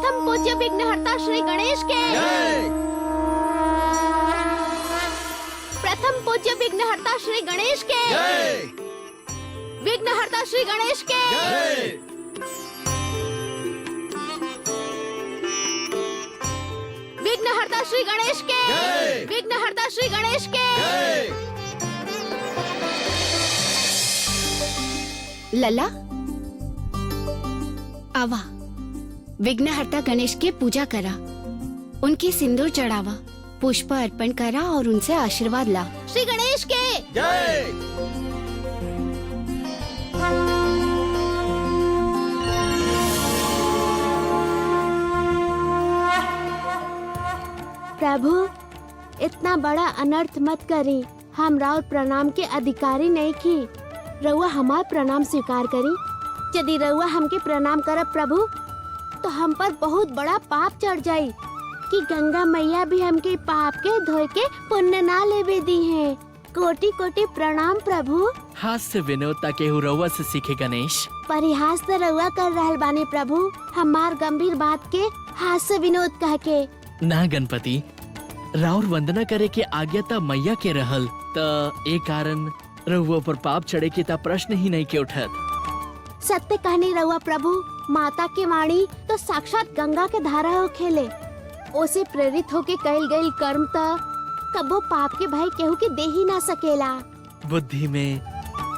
प्रथम पूज्य विघ्नहर्ता श्री गणेश के प्रथम पूज्य विघ्नहर्ता श्री गणेश के विघ्नहर्ता श्री गणेश के विघ्नहर्ता श्री गणेश के विघ्नहर्ता श्री गणेश के। लला आवा, विघ्नहर्ता गणेश के पूजा करा, उनकी सिंदूर चढ़ावा, पुष्प अर्पण करा और उनसे आशीर्वाद ला। श्री गणेश के जय। प्रभु, इतना बड़ा अनर्थ मत करी। हम राउर प्रणाम के अधिकारी नहीं की। रउआ हमार प्रणाम स्वीकार करी। यदि रउआ हमके प्रणाम करब प्रभु, तो हम पर बहुत बड़ा पाप चढ़ जाई कि गंगा मैया भी हमके पाप के धोए के पुण्य ना लेवे दी है। कोटि कोटि प्रणाम प्रभु। हास्य विनोदता के रउआ से सीखे गणेश। परिहास तो रउआ कर रहल बानी प्रभु, हमार गंभीर बात के हास्य विनोद कह के। ना गणपति, राउर वंदना करे के आज्ञा ता मैया के रहल, त एक कारण रउआ पर पाप चढ़े के ता प्रश्न ही नहीं के उठत। सत्य कहनी रउआ प्रभु, माता के वाणी तो साक्षात गंगा के धारा हो खेले। ओसे प्रेरित होके कइल गइल कर्म त कबो पाप के भय केहू के दे ही ना सकेला। बुद्धि में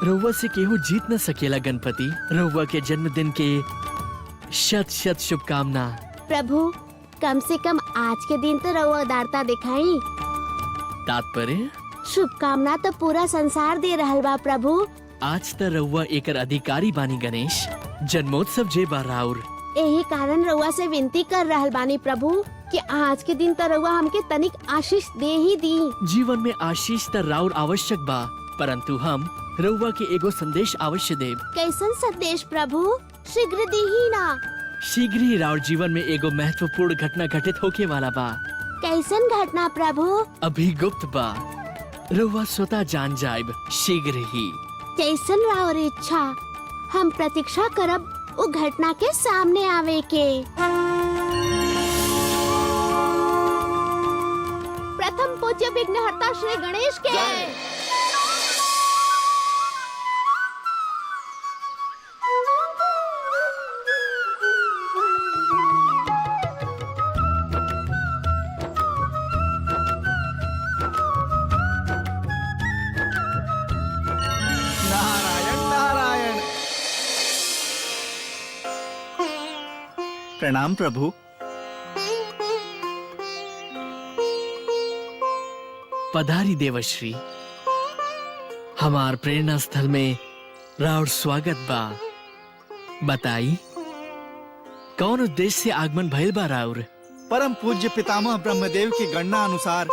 रउआ से केहू जीत न सकेला गणपति। रउआ के जन्मदिन के शत शत शुभकामना। प्रभु, कम से कम आज के दिन तो रउआ उदारता दिखाई। तात्पर्य? शुभकामना तो पूरा संसार दे रहल बा प्रभु। आज त रउआ एकर अधिकारी बानी गणेश। जन्मोत्सव जे बा राउर। यही कारण रउआ से विनती कर रहल बानी प्रभु कि आज के दिन तो रउआ हमके तनिक आशीष दे ही दी। जीवन में आशीष त राउर आवश्यक बा, परंतु हम रउआ के एगो संदेश अवश्य देब। कैसन संदेश प्रभु? शीघ्र दी ही ना। शीघ्र ही राउर जीवन में एगो महत्वपूर्ण घटना घटित होके वाला बा। कैसन घटना प्रभु? अभी गुप्त बा, रउआ स्वतः जान जाइब शीघ्र ही। कैसन राउर इच्छा, हम प्रतीक्षा करब वो घटना के सामने आवे के। प्रथम पूज्य विघ्नहर्ता श्री गणेश के नारायण नारायण। प्रणाम प्रभु। पधारी देवश्री, हमार प्रेरणा स्थल में राउर स्वागत बा। बताई, कौन उद्देश्य से आगमन भइल बा राउर? परम पूज्य पितामह ब्रह्मदेव की गणना अनुसार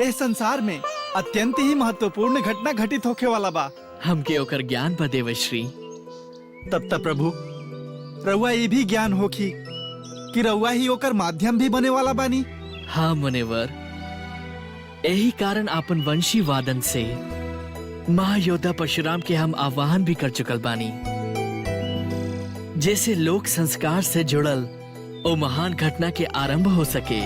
इस संसार में अत्यंत ही महत्वपूर्ण घटना घटित होके वाला बा। हमके ओकर ज्ञान बा देवश्री। तब तक प्रभु, रउआ ये भी ज्ञान होखी कि रउआ ही ओकर माध्यम भी बने वाला बानी। हाँ मुनिवर, यही कारण आपन वंशी वादन से महायोद्धा परशुराम के हम आह्वान भी कर चुकल बानी, जैसे लोक संस्कार से जुड़ल ओ महान घटना के आरंभ हो सके।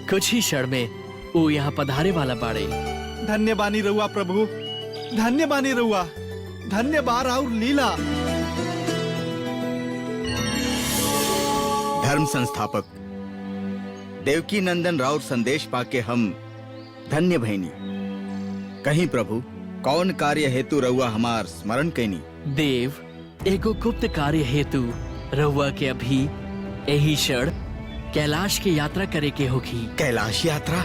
कुछ ही क्षण में वो यहाँ पधारे वाला बाड़े। धन्य बानी रउआ प्रभु, धन्य बानी रउआ, धन्य बार और लीला। धर्म संस्थापक देवकी नंदन राउर संदेश पाके हम धन्य भैनी। कहीं प्रभु, कौन कार्य हेतु रउआ हमार स्मरण कैनी? देव, एगो गुप्त कार्य हेतु रउआ के अभी यही क्षण कैलाश की यात्रा करे के होगी। कैलाश यात्रा?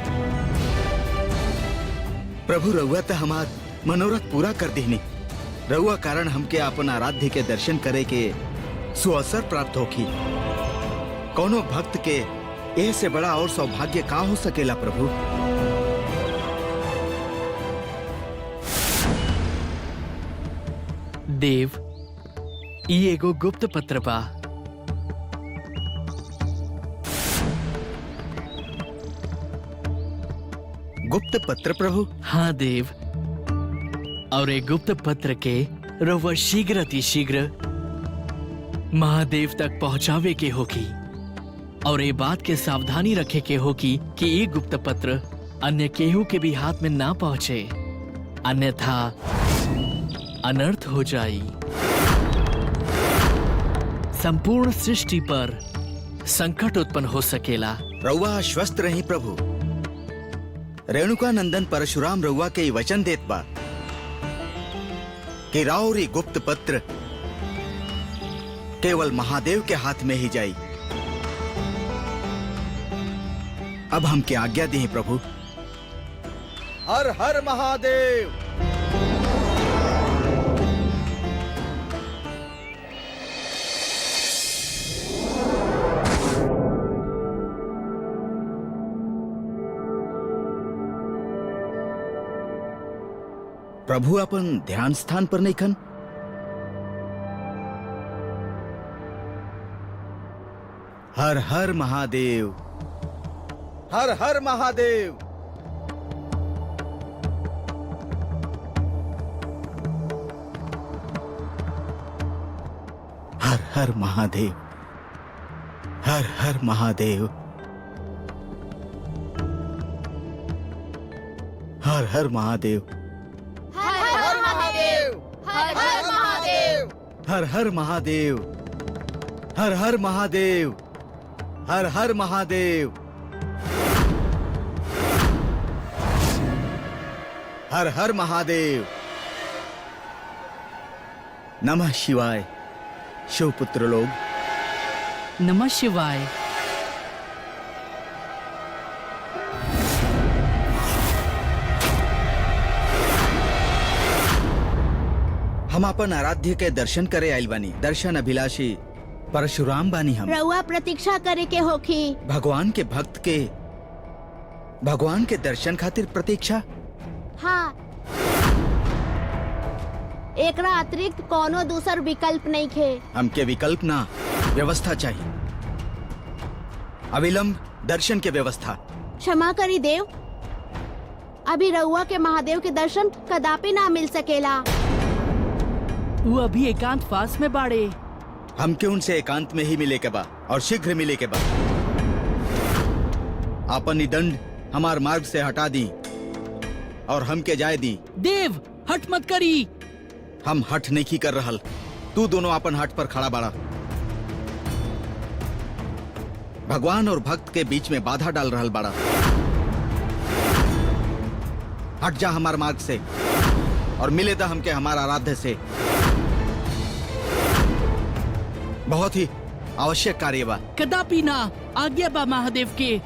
प्रभु, रउआ तो हमार मनोरथ पूरा कर दीनी। रउआ कारण हमके अपन आराध्य के दर्शन करे के सुअवसर प्राप्त होगी। कौनो भक्त के ए से बड़ा और सौभाग्य का हो सकेला प्रभु? देव, ई एगो गुप्त पत्र बा। गुप्त पत्र प्रभु? हाँ देव, और एक गुप्त पत्र के रउआ शीघ्र अति शीघ्र महादेव तक पहुंचावे के होगी और ये बात के सावधानी रखे के होगी कि ये गुप्त पत्र अन्य केहू के भी हाथ में ना पहुंचे, अन्यथा अनर्थ हो जाई। संपूर्ण सृष्टि पर संकट उत्पन्न हो सकेला। रउआ आश्वस्त रही प्रभु। रेणुका नंदन परशुराम रउआ के वचन देत बा कि राउरी गुप्त पत्र केवल महादेव के हाथ में ही जाई। अब हमके आज्ञा दी प्रभु। हर हर महादेव। प्रभु अपन ध्यान स्थान पर नहीं खन। हर हर महादेव, हर हर महादेव। हर हर महादेव, हर हर महादेव, हर हर महादेव, हर हर महादेव, हर हर महादेव, हर हर महादेव, हर हर महादेव। नमः शिवाय। शिवपुत्र लोग, नमः शिवाय। हम अपन आराध्य के दर्शन करे आइल बानी। दर्शन अभिलाषी परशुराम बानी हम। रउआ प्रतीक्षा करे के होखी। भगवान के भक्त के भगवान के दर्शन खातिर प्रतीक्षा। हाँ, एकरा अतिरिक्त कोनो दूसर विकल्प नहीं खे। हमके विकल्प ना, व्यवस्था चाहिए। अविलंब दर्शन के व्यवस्था। क्षमा करी देव, अभी रउआ के महादेव के दर्शन कदापि ना मिल सकेला। वो अभी एकांत वास में बाड़े। हमके उनसे एकांत में ही मिले के बा और शीघ्र मिले के बा। आपन ई दंड हमार मार्ग से हटा दी और हमके जाए दी। देव, हट मत करी। हम हट नहीं की कर रहल। तू दोनों अपन हट पर खड़ा बाड़ा। भगवान और भक्त के बीच में बाधा डाल रहल बाड़ा। हट जा हमार मार्ग से और मिले दा हमके हमार आराध्य से। बहुत ही आवश्यक कार्य बा। कदापि ना। आज्ञा बा महादेव के।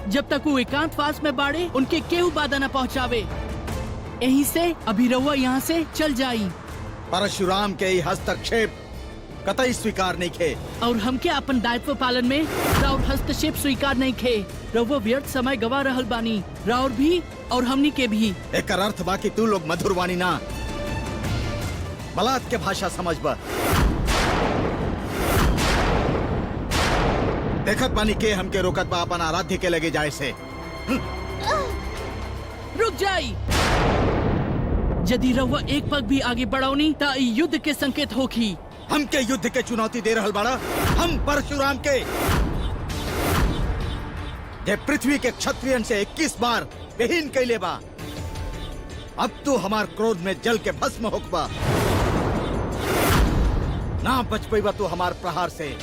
जब तक वो एकांत वास में बाड़े उनके केहू बाधा न पहुँचावे। यहीं से अभी रहुआ यहाँ से चल जाई। परशुराम के ही हस्तक्षेप कतई स्वीकार नहीं खे। और हमके अपन दायित्व पालन में राउर हस्तक्षेप स्वीकार नहीं खे। रहुआ व्यर्थ समय गवा रहल बानी, राउर भी और हमनी के भी। एक अर्थ बा कि तू लोग मधुरवाणी ना, बलात् के भाषा समझ बा। देखत बानी के हमके रोकत बा अपन आराध्य के लगे जाए से। रुक जाई। यदि रहुआ एक पग भी आगे बढ़ाओनी ता युद्ध के संकेत होखी। हमके युद्ध के चुनौती दे रहल बाड़ा। हम परशुराम के जे पृथ्वी के क्षत्रियन से 21 बार विहीन कैले बा। अब तू हमार क्रोध में जल के भस्म होकबा। ना बच पैबा तू हमार प्रहार से।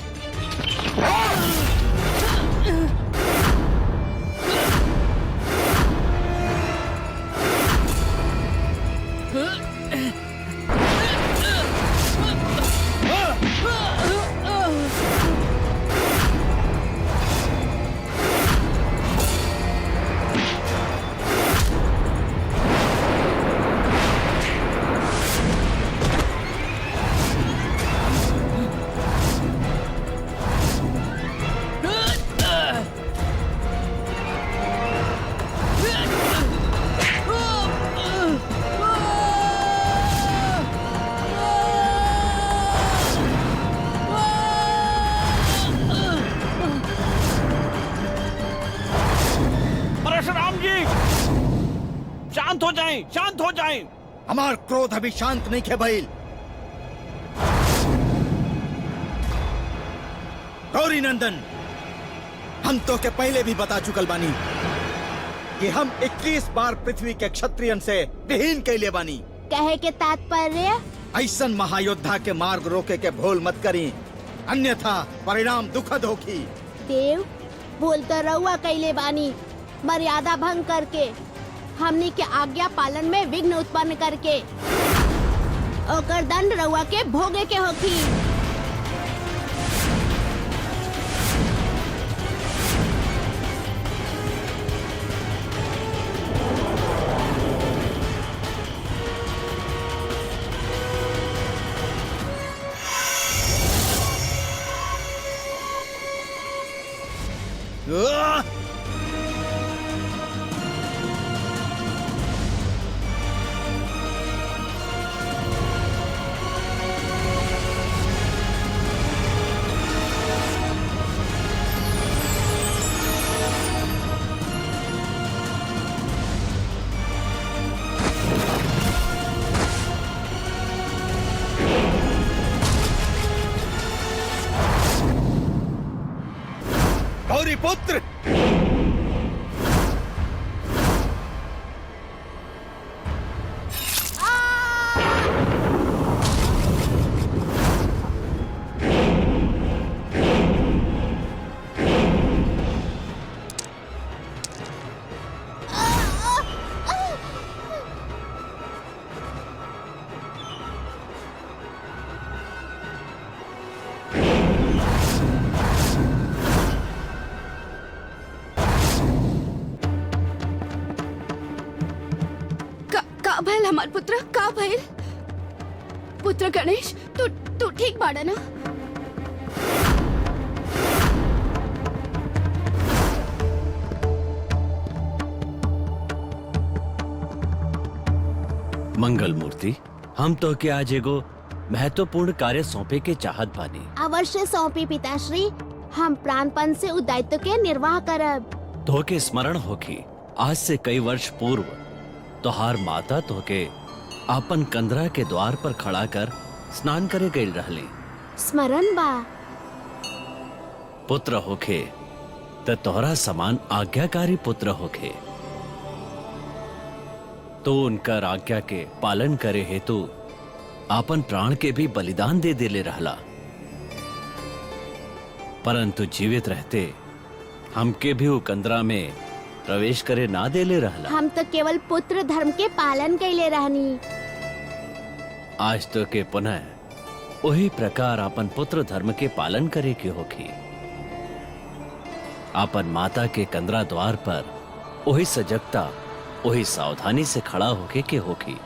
शांत हो जाएं। हमार क्रोध अभी शांत नहीं खे भइल। गौरी नंदन, हम तो के पहले भी बता चुकल बानी कि हम 21 बार पृथ्वी के क्षत्रियन से विहीन कैले बानी। कहे के तात्पर्य ऐसन महायोद्धा के मार्ग रोके के भूल मत करी, अन्यथा परिणाम दुखद होगी। देव बोल तो रउआ कैले बानी, मर्यादा भंग करके, हमनी के आज्ञा पालन में विघ्न उत्पन्न करके, ओकर दंड रउआ के भोगे के होखी। गौरी पुत्र, का भइल हमार पुत्र, का भइल? पुत्र गणेश, तू ठीक बाड़ा ना? मंगल मूर्ति, हम तो के आज एगो महत्वपूर्ण कार्य सौंपे के चाहत बानी। अवश्य सौंपी पिताश्री, हम प्राणपण से उस दायित्व के निर्वाह करब। तो के स्मरण होखी, आज से कई वर्ष पूर्व तोहार माता तो के आपन कंदरा के द्वार पर खड़ा कर स्नान करे गई रहली। स्मरण बा। पुत्र होखे त तोहरा समान आज्ञाकारी पुत्र होखे, तो उनकर आज्ञा के पालन करे हेतु आपन प्राण के भी बलिदान दे देले रहला, परंतु जीवित रहते हमके भी उकंदरा में प्रवेश करे ना देले रहला। हम तो केवल पुत्र धर्म के पालन कैले रहनी। आज तो के पुनः वही प्रकार अपन पुत्र धर्म के पालन करे के होखी। अपन माता के कंदरा द्वार पर वही सजगता, वही सावधानी से खड़ा होके के होखी,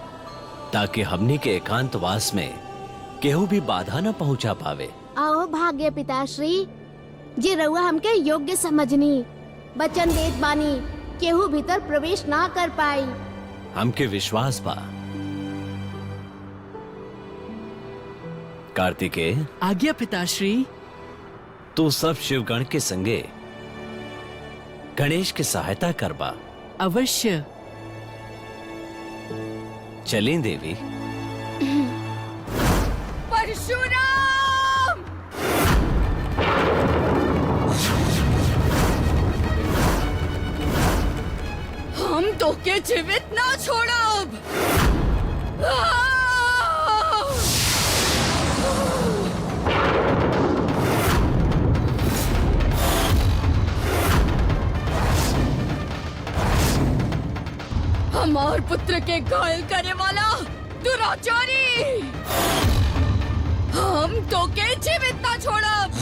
ताकि हमनी के एकांतवास में केहू भी बाधा न पहुंचा पावे। आओ भाग्य पिताश्री, जे रउआ हमके योग्य समझनी, वचन देत बानी, केहू भीतर प्रवेश ना कर पाई। हमके विश्वास बा। कार्तिकेय, आज्ञा पिताश्री। तू सब शिवगण के संगे गणेश की सहायता करबा। अवश्य। चलें देवी। परशुराम! हम तो के जीवित ना छोड़ब। हमार पुत्र के घायल करे वाला दुराचारी, हम तो के जीवित ना छोड़ब।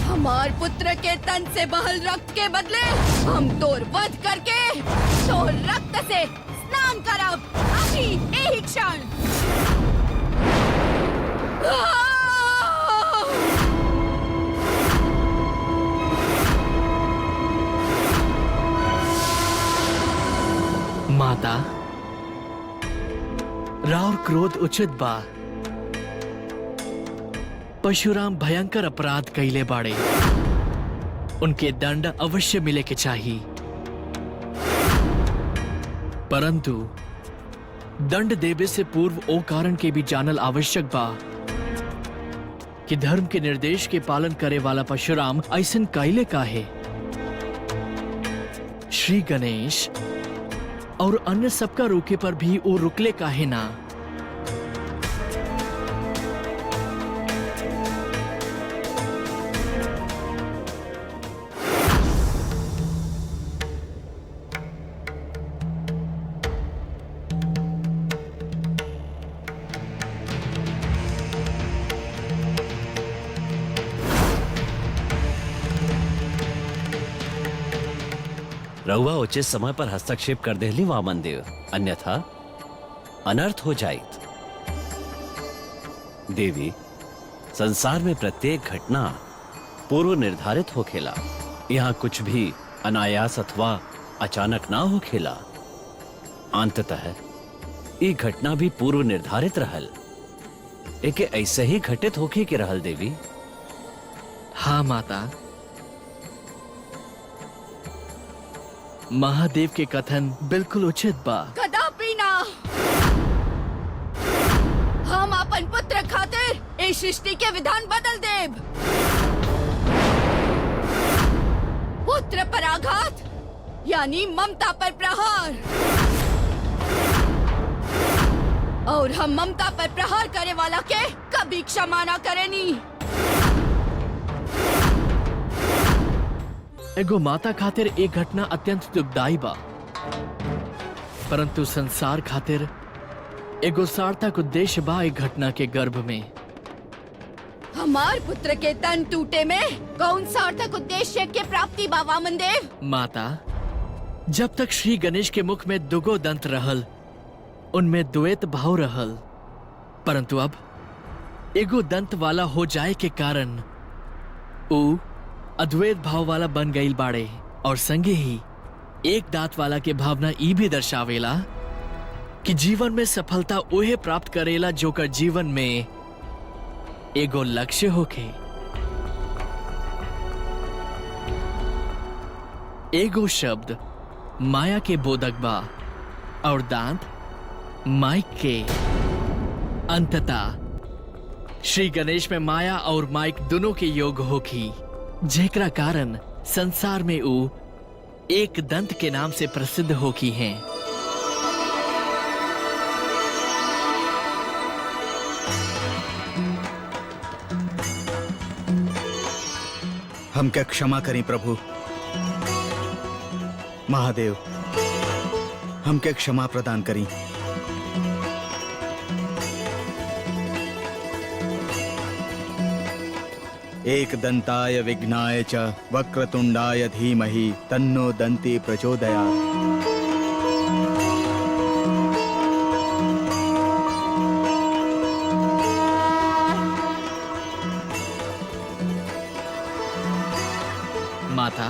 हमार पुत्र के तन से बहल रक्त के बदले हम तोर वध करके तोर रक्त से स्नान करब, अभी यही क्षण। माता, राव क्रोध उचित बा। परशुराम भयंकर अपराध कैले बाड़े, उनके दंड अवश्य मिले के चाहिए, परंतु दंड देवे से पूर्व ओ कारण के भी जानल आवश्यक बा कि धर्म के निर्देश के पालन करे वाला परशुराम ऐसन कायले का है। श्री गणेश और अन्य सबका रोके पर भी वो रुकले काहे ना। रउआ उचित समय पर हस्तक्षेप कर देली वामन देव, अन्यथा अनर्थ हो जाइत। देवी, संसार में प्रत्येक घटना पूर्व निर्धारित होखेला। यहाँ कुछ भी अनायास अथवा अचानक ना होखेला। अंततः ये घटना भी पूर्व निर्धारित रहल, एके ऐसे ही घटित होके के रहल देवी। हाँ माता, महादेव के कथन बिल्कुल उचित बा। कदापि ना। हम अपन पुत्र खातिर इस सृष्टि के विधान बदल देब। पुत्र पर आघात यानी ममता पर प्रहार, और हम ममता पर प्रहार करे वाला के कभी क्षमा ना करेनी। एगो माता खातिर एक घटना अत्यंत दुखदाई बा, परंतु संसार खातिर एगो सार्थक उद्देश्य बा एक घटना के गर्भ में। हमार पुत्र के तन टूटे में कौन सार्थक उद्देश्य के प्राप्ति बा वामन देव? माता, जब तक श्री गणेश के मुख में दुगो दंत रहल, उनमें द्वैत भाव रहल, परंतु अब एगो दंत वाला हो जाए के कारण ऊ अद्वैत भाव वाला बन गईल बाड़े। और संगे ही एक दांत वाला के भावना ई भी दर्शावेला कि जीवन में सफलता ओहे प्राप्त करेला जोकर जीवन में एगो लक्ष्य होके। एगो शब्द माया के बोधक बा और दांत माइक के। अंततः श्री गणेश में माया और माइक दोनों के योग होखी, जेकरा कारण संसार में ऊ एक दंत के नाम से प्रसिद्ध होकी हैं। हम क्या क्षमा करें प्रभु। महादेव, हम क्या क्षमा प्रदान करें। एक दंताय विघ्नाय च वक्रतुंडाय धीमहि तन्नो दंती प्रचोदयात्। माता,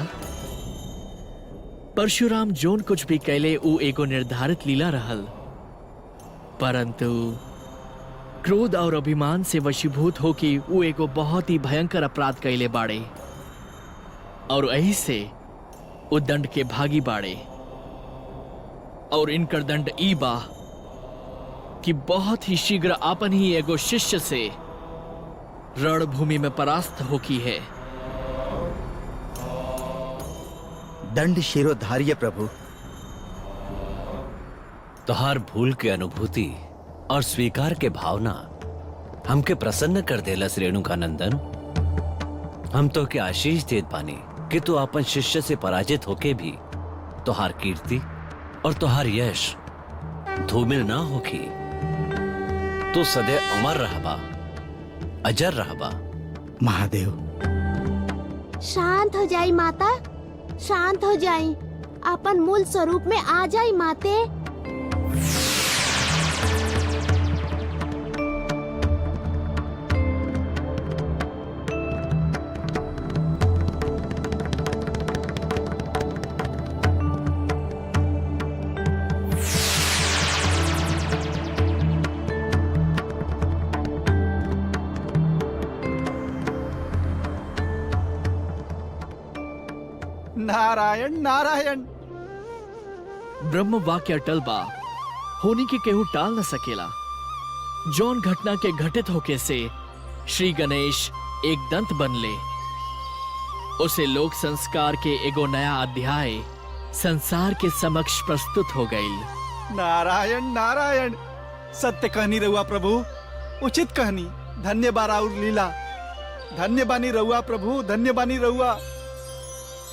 परशुराम जोन कुछ भी कैले ऊ एगो निर्धारित लीला रहल, परंतु क्रोध और अभिमान से वशीभूत होके वो एगो बहुत ही भयंकर अपराध कैले बाड़े, और यही से वो दंड के भागी बाड़े। और इनकर दंड ई बा कि बहुत ही शीघ्र आपन ही एगो शिष्य से रणभूमि में परास्त होकी है। दंड शिरोधार्य प्रभु। तोहार भूल के अनुभूति और स्वीकार के भावना हमके प्रसन्न कर देलस रेणुका नंदन। हम तो के आशीष देत बानी कि तू अपन शिष्य से पराजित होके भी तोहार कीर्ति और तोहार यश धूमिल ना होखी। तू सदैव अमर रहबा, अजर रहबा। महादेव, शांत हो जाई माता, शांत हो जाई, अपन मूल स्वरूप में आ जाई माते। नारायण नारायण। ब्रह्म वाक्य अटल बा, होनी के केहू टाल न सकेला। जौन घटना के घटित होके से श्री गणेश एक दंत बनले। उसे लोक संस्कार के एगो नया अध्याय संसार के समक्ष प्रस्तुत हो गई। नारायण नारायण, सत्य कहनी रहुआ प्रभु, उचित कहनी। धन्य बाराउर लीला, धन्य बानी रहुआ प्रभु, धन्य बानी रहुआ।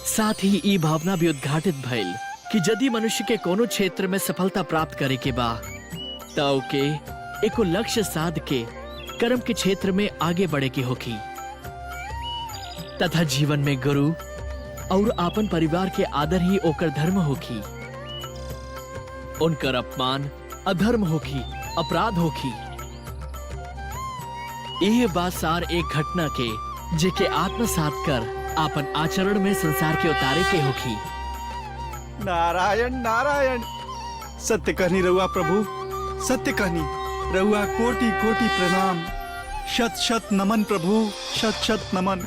साथ ही ई भावना भी उद्घाटित भइल कि यदि मनुष्य के कोनो क्षेत्र में सफलता प्राप्त करे के बा तो ओके एको लक्ष्य साध के कर्म के क्षेत्र में आगे बढ़े के होखी तथा जीवन में गुरु और आपन परिवार के आदर ही ओकर धर्म होखी। उनकर अपमान अधर्म होखी, अपराध होखी। यह बात सार एक घटना के जेके आत्मसात कर आपन आचरण में संसार के उतारे के होखी। नारायण नारायण, सत्य कहनी रहुआ प्रभु, सत्य कहनी। रहुआ कोटि कोटि प्रणाम, शत शत नमन प्रभु, शत शत नमन।